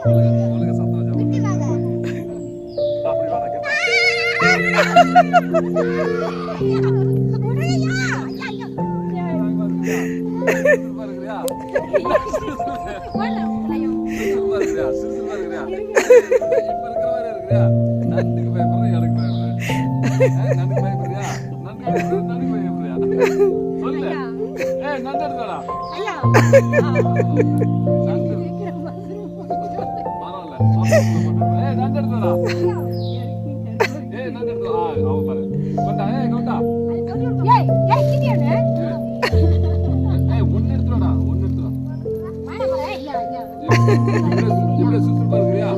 உங்களுக்கு சந்தோஷம். அப்படி வாடா கேட்டா. நண்டுக்கு பயப்படுற எனக்கு பயப்படுறேன். நண்டுக்கு பயப்படுறியா? நண்டுக்கு பயப்படுறியா? சொல்லு. நண்டு எடுத்துடா. நண்டு பரவாயில்ல. நண்டு எடுத்துடா. நண்டு எடுத்து அவன் பாரு. கொண்டா கொண்டா. ஒன்னு எடுத்துடா. ஒன்னு எடுத்துடா. இப்படி சுசுப்பா இருக்கிறியா?